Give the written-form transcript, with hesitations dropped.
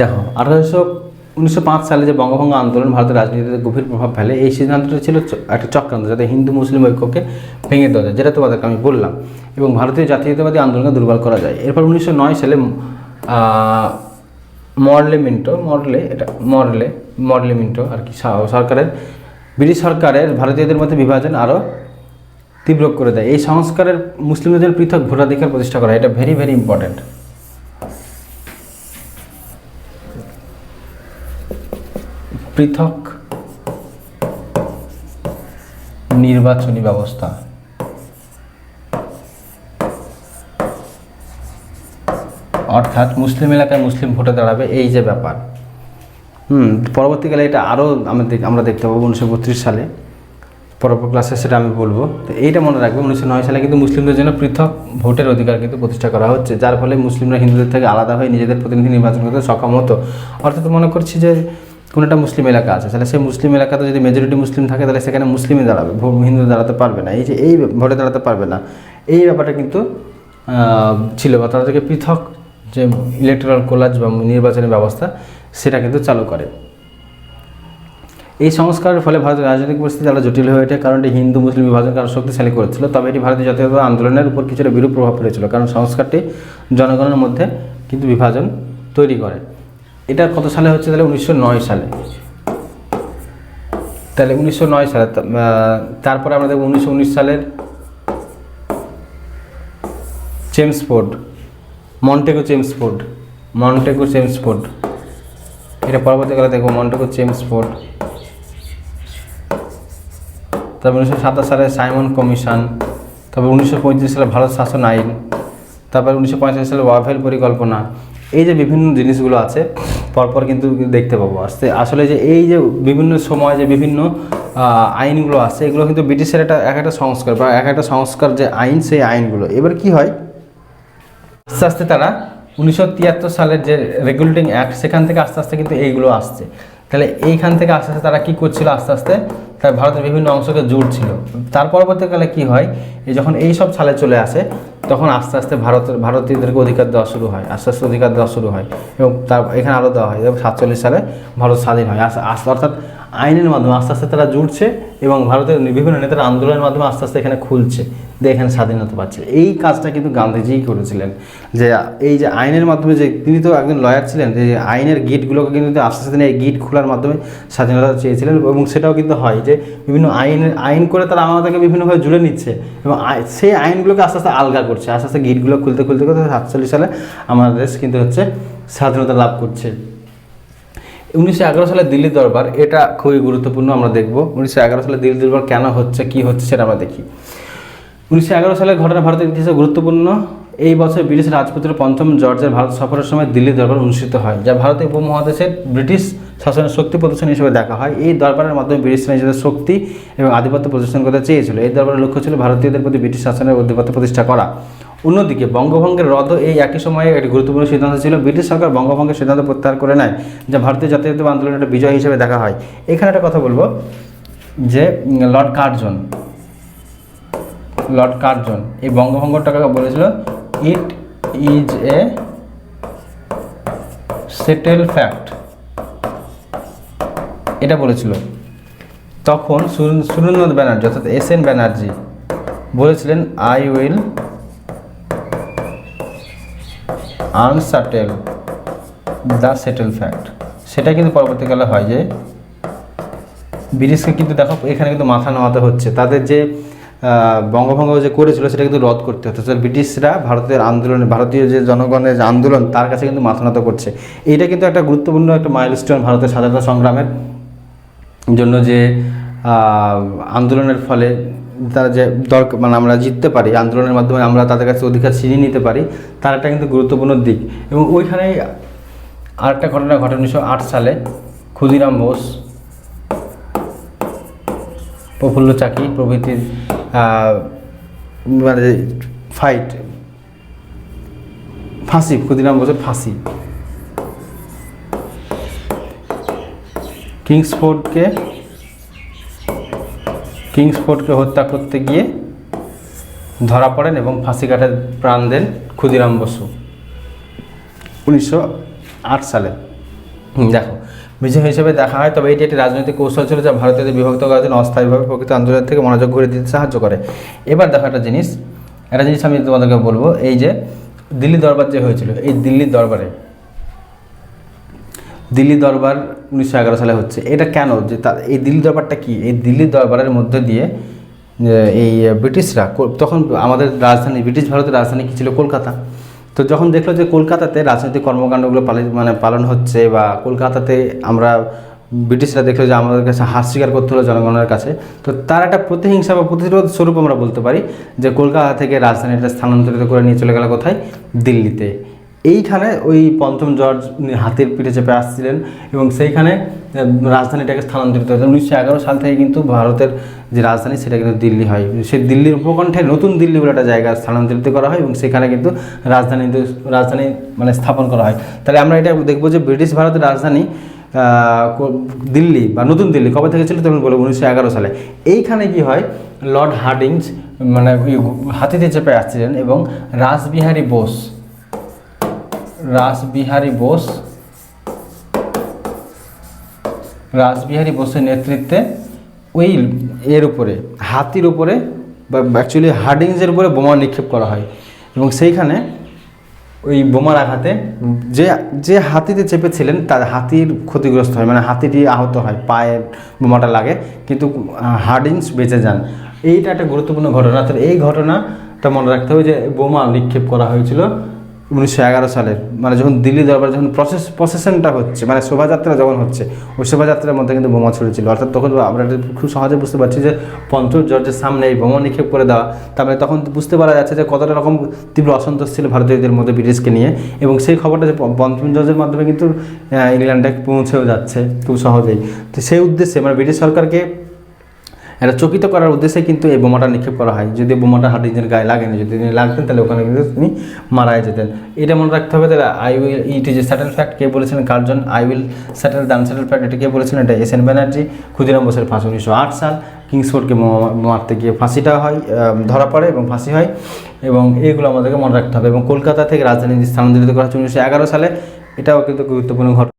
দেখো 1905 সালে যে বঙ্গভঙ্গ আন্দোলন ভারতের রাজনীতিতে গভীর প্রভাব ফেলে, এই সিদ্ধান্তটি ছিল একটা চক্রান্ত যাতে হিন্দু মুসলিম ঐক্যকে ভেঙে দেওয়া যায়, যেটা তোমাদেরকে আমি বললাম, এবং ভারতীয় জাতীয়তাবাদী আন্দোলনকে দুর্বল করা যায়। এরপর 1909 সালে মরলে মিন্টো আর কি ব্রিটিশ সরকারের ভারতীয়দের মধ্যে বিভাজন আরও তীব্র করে দেয়। এই সংস্কারের মুসলিমদের জন্য পৃথক ভোটাধিকার প্রতিষ্ঠা করা, এটা ভেরি ভেরি ইম্পর্টেন্ট। পৃথক নির্বাচনী ব্যবস্থা, অর্থাৎ মুসলিম এলাকায় মুসলিম ভোটে দাঁড়াবে, এই যে ব্যাপার। পরবর্তীকালে এটা আরও আমরা দেখতে পাবো 1932 সালে, পরবর্তী ক্লাসে সেটা আমি বলবো। তো এইটা মনে রাখবে, 1909 সালে কিন্তু মুসলিমদের জন্য পৃথক ভোটের অধিকার কিন্তু প্রতিষ্ঠা করা হচ্ছে, যার ফলে মুসলিমরা হিন্দুদের থেকে আলাদা হয়ে নিজেদের প্রতিনিধি নির্বাচন করতে সক্ষম হতো। অর্থাৎ মনে করছি যে কোনো একটা মুসলিম এলাকা আছে, তাহলে সেই মুসলিম এলাকাতে যদি মেজরিটি মুসলিম থাকে, তাহলে সেখানে মুসলিমই দাঁড়াবে, হিন্দু দাঁড়াতে পারবে না, এই ভোটে দাঁড়াতে পারবে না। এই ব্যাপারটা কিন্তু ছিল, বা তাদেরকে পৃথক যে ইলেকট্রাল কোলাজ বা নির্বাচনী ব্যবস্থা সেটা কিন্তু চালু করে। এই সংস্কারের ফলে ভারতের রাজনৈতিক পরিস্থিতি আরও জটিল হয়ে ওঠে, কারণ এটি হিন্দু মুসলিম বিভাজনকে আরও শক্তিশালী করেছিল। তবে এটি ভারতীয় জাতীয়তাবাদী আন্দোলনের উপর কিছুটা বিরূপ প্রভাব ফেলেছিল, কারণ সংস্কারটি জনগণের মধ্যে কিন্তু বিভাজন তৈরি করে। এটা কত সালে হচ্ছে? তাহলে 1909 সালে। তাহলে 1909 সালে, তারপরে আমরা দেখব 1919 সালের মন্টেগু চেমসফোর্ড, এটা পরবর্তীকালে দেখব মন্টেগু চেমসফোর্ড। তারপর 1927 সালে সাইমন কমিশন, তারপর 1935 সালে ভারত শাসন আইন, তারপর 1945 সালে ওয়াভেল পরিকল্পনা। এই যে বিভিন্ন জিনিসগুলো আছে পরপর কিন্তু দেখতে পাবো আসলে যে এই যে বিভিন্ন সময় যে বিভিন্ন আইনগুলো আছে, এগুলো কিন্তু ব্রিটিশের একটা সংস্কার, বা একটা সংস্কার যে আইন, সেই আইনগুলো এবার কি হয়, আস্তে আস্তে তারা 1973 সালের যে রেগুলেটিং অ্যাক্ট, সেখান থেকে আস্তে আস্তে কিন্তু এইগুলো আসছে। তাহলে এইখান থেকে আস্তে আস্তে তারা কী করছিল, আস্তে আস্তে তার ভারতের বিভিন্ন অংশকে জুড়ছিল। তার পরবর্তীকালে কী হয়, যখন এই সব সালে চলে আসে, তখন আস্তে আস্তে ভারতীয়দেরকে অধিকার দেওয়া শুরু হয়, এবং তার এখানে আরও দেওয়া হয়, এবং 1947 সালে ভারত স্বাধীন হয়। অর্থাৎ আইনের মাধ্যমে আস্তে আস্তে তারা জুড়ছে, এবং ভারতের বিভিন্ন নেতারা আন্দোলনের মাধ্যমে আস্তে আস্তে এখানে খুলছে, দিয়ে এখানে স্বাধীনতা পাচ্ছে। এই কাজটা কিন্তু গান্ধীজিই করেছিলেন, যে এই যে আইনের মাধ্যমে, যে তিনি তো একজন লয়ার ছিলেন, যে আইনের গিটগুলোকে কিন্তু আস্তে আস্তে এই গিট খোলার মাধ্যমে স্বাধীনতা চেয়েছিলেন, এবং সেটাও কিন্তু হয় যে বিভিন্ন আইন করে তারা আমাদেরকে বিভিন্নভাবে জুড়ে নিচ্ছে, এবং সেই আইনগুলোকে আস্তে আস্তে আলগা করছে, আস্তে আস্তে গিটগুলো খুলতে 1947 সালে আমাদের দেশ কিন্তু স্বাধীনতা লাভ করছে। 1911 সালে দিল্লি দরবার, এটা খুবই গুরুত্বপূর্ণ, আমরা দেখব 1911 সালে দিল্লি দরবার কেন হচ্ছে, কী হচ্ছে সেটা আমরা দেখি। 1911 সালের ঘটনা ভারতের ইতিহাসে গুরুত্বপূর্ণ। এই বছর ব্রিটিশ রাজপুত্র পঞ্চম জর্জের ভারত সফরের সময় দিল্লি দরবার অনুষ্ঠিত হয়, যা ভারতীয় উপমহাদেশের ব্রিটিশ শাসনের শক্তি প্রদর্শন হিসেবে দেখা হয়। এই দরবারের মাধ্যমে ব্রিটিশরা নিজেদের শক্তি এবং আধিপত্য প্রদর্শন করতে চেয়েছিল। এই দরবারের লক্ষ্য ছিল ভারতীয়দের প্রতি ব্রিটিশ শাসনের আধিপত্য প্রতিষ্ঠা করা। অন্যদিকে বঙ্গভঙ্গের রদও এই একই সময়ে একটি গুরুত্বপূর্ণ সিদ্ধান্ত ছিল। ব্রিটিশ সরকার বঙ্গভঙ্গের সিদ্ধান্ত প্রত্যাহার করে নেয়, যা ভারতীয় জাতীয়তাবাদী আন্দোলনের একটা বিজয় হিসেবে দেখা হয়। এখানে একটা কথা বলবো, যে লর্ড কার্জন এই বঙ্গভঙ্গটাকে বলেছিল, it is a settle fact, এটা বলেছিল। তখন সুরেন্দ্রনাথ ব্যানার্জি, অর্থাৎ SN ব্যানার্জি বলেছিলেন, I will unsettle the settle fact. সেটা কিন্তু পরবর্তীকালে হয়, যে ব্রিটিশকে কিন্তু দেখো এখানে কিন্তু মাথা নামাতে হচ্ছে, তাদের যে বঙ্গভঙ্গ যে করেছিল সেটা কিন্তু রদ করতে হতো। ব্রিটিশরা ভারতীয় যে জনগণের যে আন্দোলন, তার কাছে কিন্তু মাথা নত করছে। এইটা কিন্তু একটা গুরুত্বপূর্ণ একটা মাইলস্টোন ভারতের স্বাধীনতা সংগ্রামের জন্য, যে আন্দোলনের ফলে তারা যে আমরা জিততে পারি, আন্দোলনের মাধ্যমে আমরা তাদের কাছে অধিকার ছিনিয়ে নিতে পারি, তার একটা কিন্তু গুরুত্বপূর্ণ দিক। এবং ওইখানে আরেকটা ঘটনা ঘটে 1908 সালে, ক্ষুদিরাম বোস, প্রফুল্ল চাকি প্রভৃতির ক্ষুদিরাম বোসের ফাঁসি। কিংসফোর্ডকে হত্যা করতে গিয়ে ধরা পড়েন এবং ফাঁসি কাটে প্রাণ দেন ক্ষুদিরাম বসু 1908 সালে। দেখো বিষয় হিসেবে দেখা হয়, তবে এটি একটি রাজনৈতিক কৌশল ছিল যা ভারতীয়দের বিভক্ত করার জন্য অস্থায়ীভাবে প্রকৃত আন্দোলন থেকে মনোযোগ ঘুরে দিতে সাহায্য করে। এবার দেখো একটা জিনিস আমি তোমাদেরকে বলবো, এই যে দিল্লি দরবার যে হয়েছিল, এই দিল্লি দরবার 1911 সালে হচ্ছে। এটা কেন, যে এই দিল্লি দরবারটা কি, এই দিল্লি দরবারের মধ্যে দিয়ে এই ব্রিটিশরা তখন আমাদের রাজধানী, ব্রিটিশ ভারতের রাজধানী কী ছিল, কলকাতা। তো যখন দেখলো যে কলকাতাতে রাজনৈতিক কর্মকাণ্ডগুলো পালন হচ্ছে, বা কলকাতাতে আমরা ব্রিটিশরা দেখলো যে আমাদের কাছে হার স্বীকার করতে হলো জনগণের কাছে, তো তার একটা প্রতিহিংসা বা প্রতিরোধ স্বরূপ আমরা বলতে পারি যে কলকাতা থেকে রাজধানীটা স্থানান্তরিত করে নিয়ে চলে গেল কোথায়, দিল্লিতে। এইখানে ওই পঞ্চম জর্জ হাতির পিঠে চেপে আসছিলেন এবং সেইখানে রাজধানীটাকে স্থানান্তরিত হয়েছে। 1911 সাল থেকে কিন্তু ভারতের যে রাজধানী সেটা কিন্তু দিল্লি হয়। সেই দিল্লির উপকণ্ঠে নতুন দিল্লি বলে একটা জায়গা স্থানান্তরিত করা হয় এবং সেখানে কিন্তু রাজধানী মানে স্থাপন করা হয়। তাহলে আমরা এটা দেখবো যে ব্রিটিশ ভারতের রাজধানী দিল্লি বা নতুন দিল্লি কবে থেকে ছিল, তখন বলবো 1911 সালে। এইখানে কি হয়, লর্ড হার্ডিঞ্জ মানে হাতিতে চেপে আসছিলেন এবং রাসবিহারী বোসের নেতৃত্বে ওই হাতির উপরে বা অ্যাকচুয়ালি হার্ডিঞ্জের উপরে বোমা নিক্ষেপ করা হয় এবং সেইখানে ওই বোমার আঘাতে যে হাতিতে চেপেছিলেন তার হাতির ক্ষতিগ্রস্ত হয়, মানে হাতিটি আহত হয়, পায়ে বোমাটা লাগে, কিন্তু হার্ডিঞ্জ বেঁচে যান। এইটা একটা গুরুত্বপূর্ণ ঘটনা। তো এই ঘটনাটা মনে রাখতে হবে যে বোমা নিক্ষেপ করা হয়েছিল 1911 সালের, মানে যখন দিল্লি দরবার যখন প্রসেশনটা হচ্ছে, মানে শোভাযাত্রা যখন হচ্ছে, ওই শোভাযাত্রার মধ্যে কিন্তু বোমা ছুড়েছিল। অর্থাৎ তখন আমরা খুব সহজে বুঝতে পারছি যে পঞ্চম জর্জের সামনে এই বোমা নিক্ষেপ করে দেওয়া, তারপরে তখন বুঝতে পারা যাচ্ছে যে কতটা রকম তীব্র অসন্তোষ ছিল ভারতীয়দের মধ্যে ব্রিটিশকে নিয়ে, এবং সেই খবরটা যে পঞ্চম জর্জের মাধ্যমে কিন্তু ইংল্যান্ডে পৌঁছেও যাচ্ছে খুব সহজেই। তো সেই উদ্দেশ্যে মানে ব্রিটিশ সরকারকে এটা চকিত করার উদ্দেশ্যে কিন্তু এই বোমাটা নিক্ষেপ করা হয়। যদি বোমাটা হার্ডিঞ্জের গায়ে লাগেনি, যদি তিনি লাগতেন তাহলে ওখানে কিন্তু তিনি মারাই যেতেন। এটা মনে রাখতে হবে। তাহলে it is a settle fact কে বলেছেন, Curzon. I will settle the unsettle fact এটা কে বলেছেন, এটা এস এন ব্যানার্জি। ক্ষুদিরাম বোসের ফাঁসি 1908 সাল, কিংসফোর্ডকে মারতে গিয়ে ফাঁসিটা হয়, ধরা পড়ে এবং ফাঁসি হয়, এবং এইগুলো আমাদেরকে মনে রাখতে হবে। এবং কলকাতা থেকে রাজধানী স্থানান্তরিত করা হচ্ছে 1911 সালে, এটাও কিন্তু গুরুত্বপূর্ণ ঘটনা।